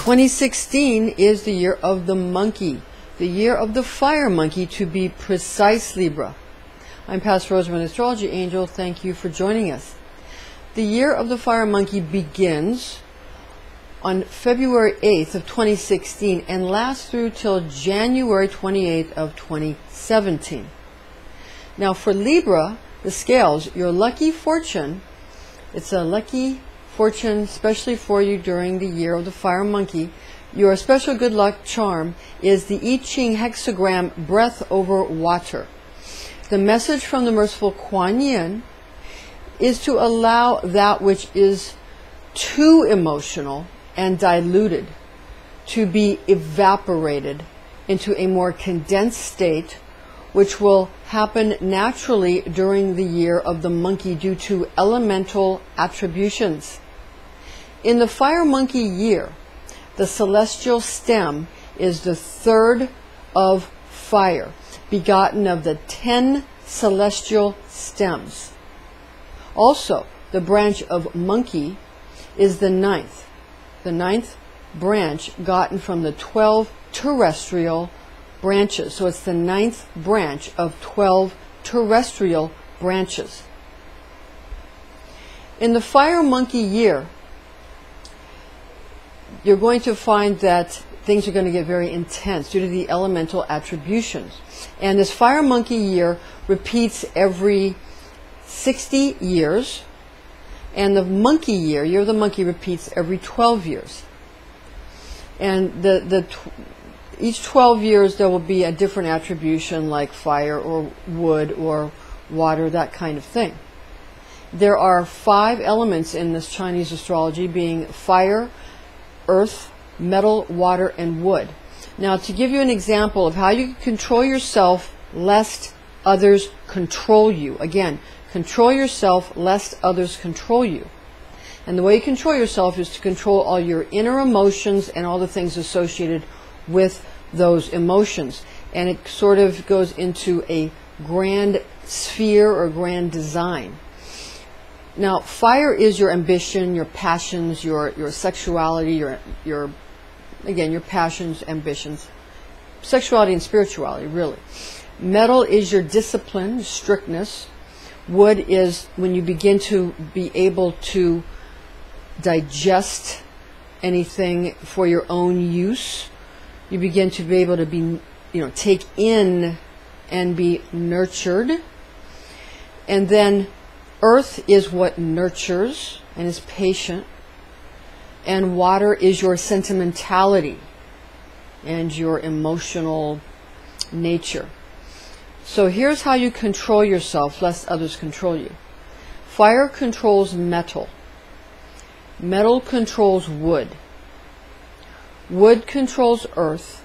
2016 is the year of the monkey, the year of the fire monkey to be precise, Libra. I'm Pastor Rosemary, the Astrology Angel. Thank you for joining us. The year of the fire monkey begins on February 8th of 2016 and lasts through till January 28th of 2017. Now for Libra, the scales, your lucky fortune, it's a lucky fortune especially for you during the year of the fire monkey. Your special good luck charm is the I-Ching hexagram breath over water. The message from the merciful Kuan Yin is to allow that which is too emotional and diluted to be evaporated into a more condensed state, which will happen naturally during the year of the monkey due to elemental attributions. In the fire monkey year, the celestial stem is the third of fire, begotten of the 10 celestial stems. Also, the branch of monkey is the ninth branch gotten from the 12 terrestrial branches. So it's the 9th branch of 12 terrestrial branches. In the fire monkey year, you're going to find that things are going to get very intense due to the elemental attributions. And this fire monkey year repeats every 60 years, and the monkey year of the monkey, repeats every 12 years. And each 12 years there will be a different attribution, like fire or wood or water, that kind of thing. There are 5 elements in this Chinese astrology, being fire, earth, metal, water, and wood. Now, to give you an example of how you can control yourself lest others control you. Again, control yourself lest others control you. And the way you control yourself is to control all your inner emotions and all the things associated with those emotions. And it sort of goes into a grand sphere or grand design. Now, fire is your ambition, your passions, your sexuality, your passions, ambitions, sexuality and spirituality, really. Metal is your discipline, strictness. Wood is when you begin to be able to digest anything for your own use. You begin to be able to be, take in and be nurtured. And then earth is what nurtures and is patient. And water is your sentimentality and your emotional nature. So here's how you control yourself lest others control you. Fire controls metal. Metal controls wood. Wood controls earth.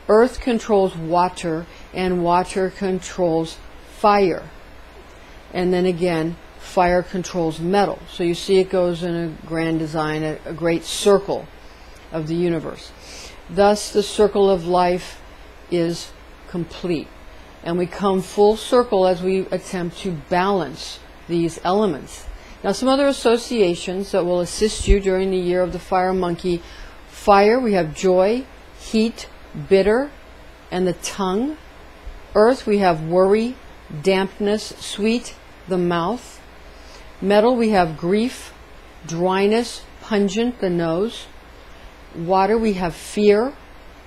Earth controls water, and water controls fire. And then again, fire controls metal. So you see it goes in a grand design, a great circle of the universe. Thus, the circle of life is complete. And we come full circle as we attempt to balance these elements. Now, some other associations that will assist you during the year of the fire monkey. Fire, we have joy, heat, bitter, and the tongue. Earth, we have worry, dampness, sweet, the mouth. Metal, we have grief, dryness, pungent, the nose. Water, we have fear,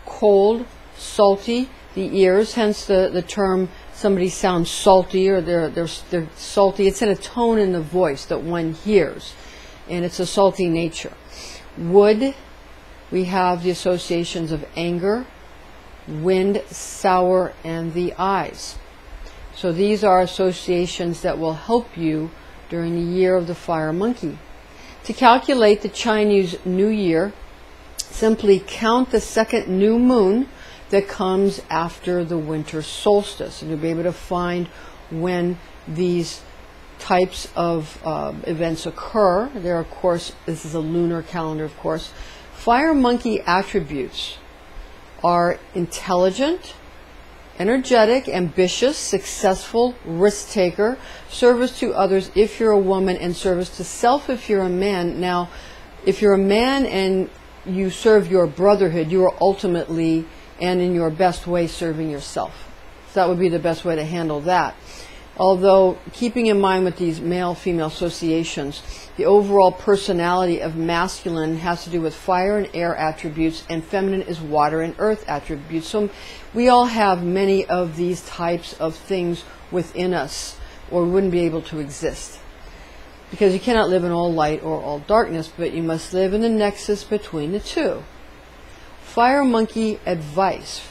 cold, salty, the ears, hence the term somebody sounds salty, or they're salty. It's in a tone in the voice that one hears, and it's a salty nature. Wood, we have the associations of anger, wind, sour, and the eyes. So these are associations that will help you during the year of the fire monkey. To calculate the Chinese New Year, simply count the second new moon that comes after the winter solstice, and you'll be able to find when these types of events occur. There, of course, this is a lunar calendar, of course. Fire monkey attributes are intelligent, energetic, ambitious, successful, risk taker, service to others if you're a woman, and service to self if you're a man. Now, if you're a man and you serve your brotherhood, you are ultimately and in your best way serving yourself. So that would be the best way to handle that. Although, keeping in mind with these male-female associations, the overall personality of masculine has to do with fire and air attributes, and feminine is water and earth attributes. So we all have many of these types of things within us, or we wouldn't be able to exist. Because you cannot live in all light or all darkness, but you must live in the nexus between the two. Fire monkey advice.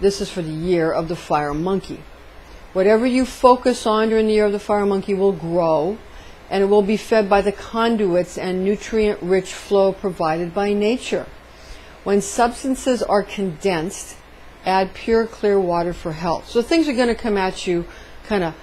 This is for the year of the fire monkey. Whatever you focus on during the year of the fire monkey will grow, and it will be fed by the conduits and nutrient-rich flow provided by nature. When substances are condensed, add pure, clear water for health. So things are going to come at you kind of,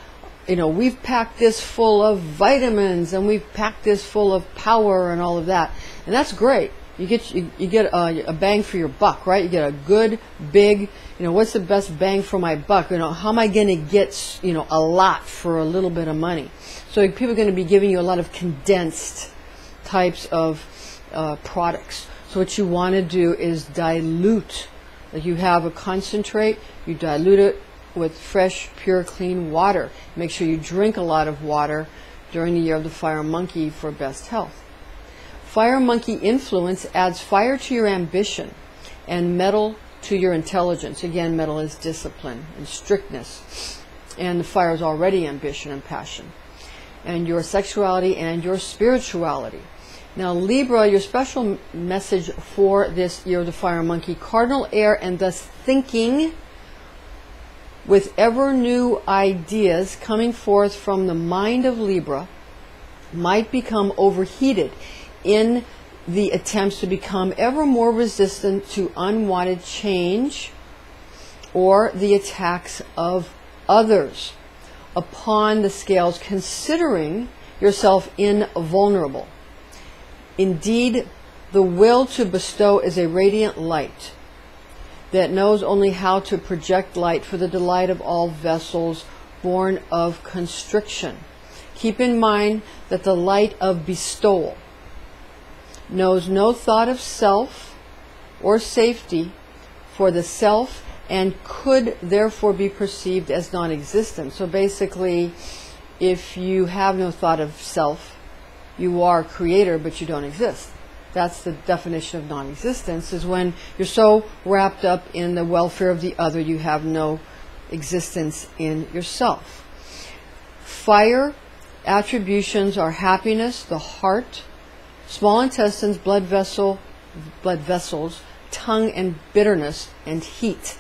we've packed this full of vitamins, and we've packed this full of power and all of that. And that's great. You get a bang for your buck, right? You get a good, big, what's the best bang for my buck? How am I going to get, a lot for a little bit of money? So people are going to be giving you a lot of condensed types of products. So what you want to do is dilute. Like you have a concentrate, you dilute it with fresh, pure, clean water. Make sure you drink a lot of water during the year of the fire monkey for best health. Fire monkey influence adds fire to your ambition and metal to your intelligence. Again, metal is discipline and strictness. And the fire is already ambition and passion. And your sexuality and your spirituality. Now, Libra, your special message for this year of the fire monkey, cardinal air and thus thinking with ever new ideas coming forth from the mind of Libra might become overheated in the attempts to become ever more resistant to unwanted change or the attacks of others upon the scales, considering yourself invulnerable. Indeed, the will to bestow is a radiant light that knows only how to project light for the delight of all vessels born of constriction. Keep in mind that the light of bestowal knows no thought of self or safety for the self and could therefore be perceived as non-existent. So basically, if you have no thought of self, you are a creator, but you don't exist. That's the definition of non-existence, is when you're so wrapped up in the welfare of the other, you have no existence in yourself. Fire attributions are happiness, the heart, small intestines, blood vessels, tongue and bitterness, and heat.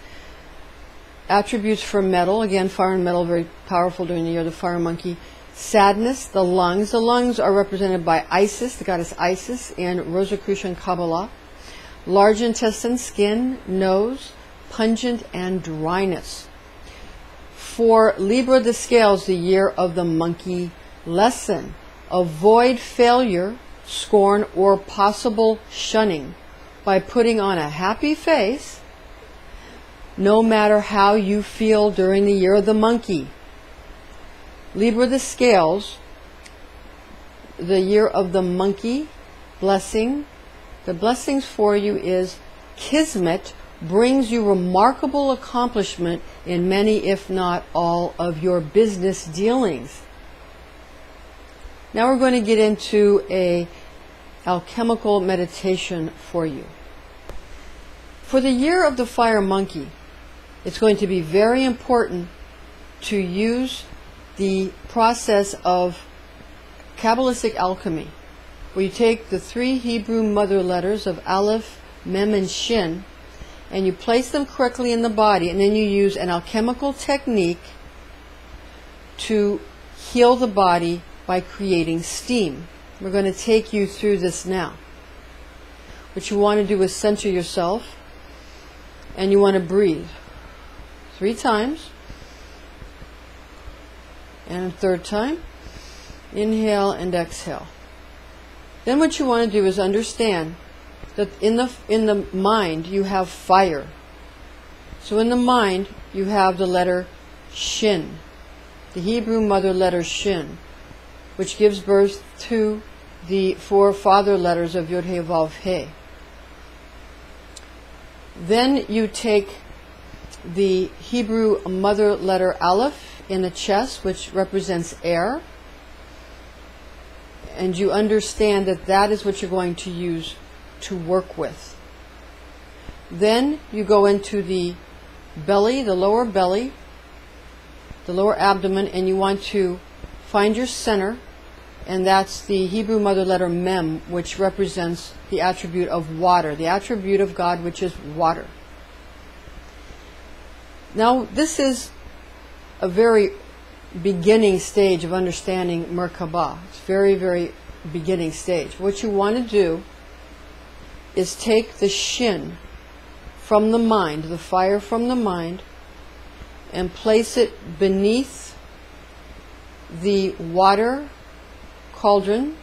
Attributes for metal, again, fire and metal, very powerful during the year of the fire monkey. Sadness, the lungs. The lungs are represented by Isis, the goddess Isis, in Rosicrucian Kabbalah. Large intestine, skin, nose, pungent, and dryness. For Libra, the scales, the year of the monkey lesson. Avoid failure, scorn, or possible shunning by putting on a happy face, no matter how you feel during the year of the monkey. Libra, the scales, the year of the monkey blessing. The blessings for you is Kismet brings you remarkable accomplishment in many, if not all, of your business dealings. Now we're going to get into a alchemical meditation for you. For the year of the fire monkey, it's going to be very important to use the process of Kabbalistic alchemy, where you take the 3 Hebrew mother letters of Aleph, Mem, and Shin, and you place them correctly in the body, and then you use an alchemical technique to heal the body by creating steam. We're going to take you through this now. What you want to do is center yourself, and you want to breathe 3 times. And a 3rd time. Inhale and exhale. Then what you want to do is understand that in the mind you have fire. So in the mind you have the letter Shin, the Hebrew mother letter Shin, which gives birth to the 4 father letters of Yod He Vav He. Then you take the Hebrew mother letter Aleph in the chest, which represents air, and you understand that that is what you're going to use to work with. Then you go into the belly, the lower abdomen, and you want to find your center, and that's the Hebrew mother letter Mem, which represents the attribute of water, the attribute of God, which is water. Now, this is a very beginning stage of understanding Merkabah. It's very, very beginning stage. What you want to do is take the Shin from the mind, the fire from the mind, and place it beneath the water cauldron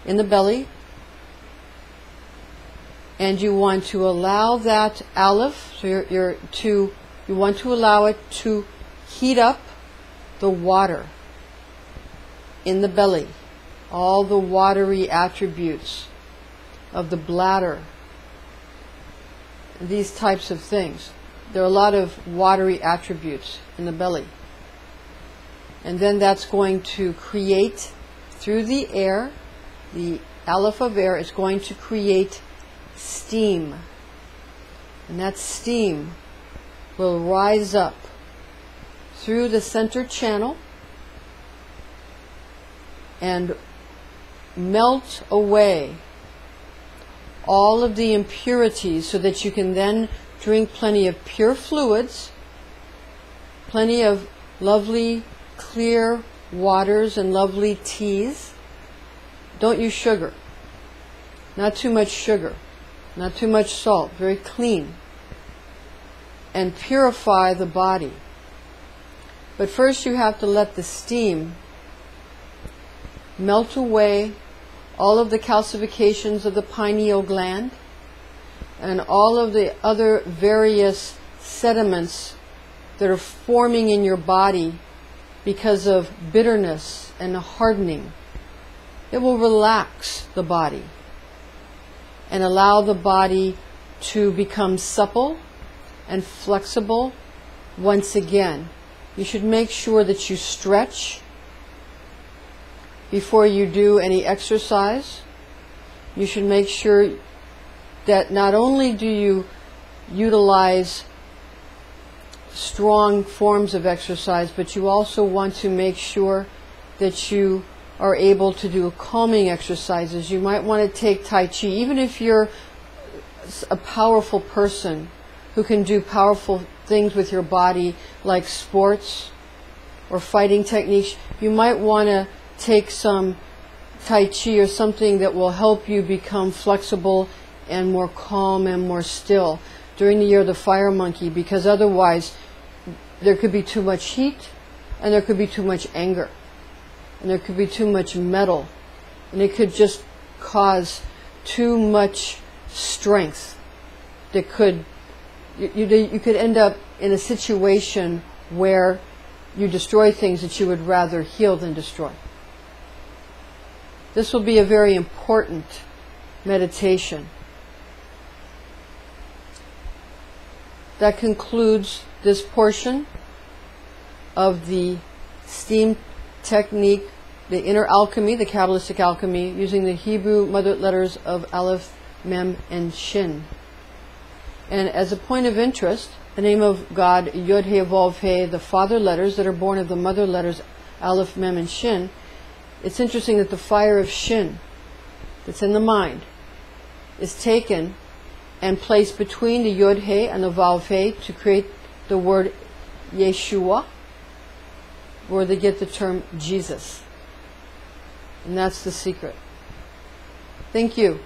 in the belly, and you want to allow that Aleph, so you want to allow it to heat up the water in the belly, all the watery attributes of the bladder, these types of things. There are a lot of watery attributes in the belly. And then that's going to create, through the air, the Aleph of air is going to create steam. And that steam will rise up through the center channel and melt away all of the impurities, so that you can then drink plenty of pure fluids, plenty of lovely clear waters and lovely teas. Don't use sugar. Not too much sugar. Not too much salt. Very clean. And purify the body. But first you have to let the steam melt away all of the calcifications of the pineal gland and all of the other various sediments that are forming in your body because of bitterness and hardening. It will relax the body and allow the body to become supple and flexible once again. You should make sure that you stretch before you do any exercise. You should make sure that not only do you utilize strong forms of exercise, but you also want to make sure that you are able to do calming exercises. You might want to take Tai Chi, even if you're a powerful person who can do powerful things with your body, like sports or fighting techniques. You might want to take some Tai Chi or something that will help you become flexible and more calm and more still during the year of the fire monkey, because otherwise there could be too much heat and there could be too much anger and there could be too much metal, and it could just cause too much strength that could, you could end up in a situation where you destroy things that you would rather heal than destroy. This will be a very important meditation. That concludes this portion of the steam technique, the inner alchemy, the Kabbalistic alchemy, using the Hebrew mother letters of Aleph, Mem, and Shin. And as a point of interest, the name of God, Yod He Vav He, the father letters that are born of the mother letters Aleph, Mem, and Shin, it's interesting that the fire of Shin that's in the mind is taken and placed between the Yod He and the Vav He to create the word Yeshua, where they get the term Jesus. And that's the secret. Thank you.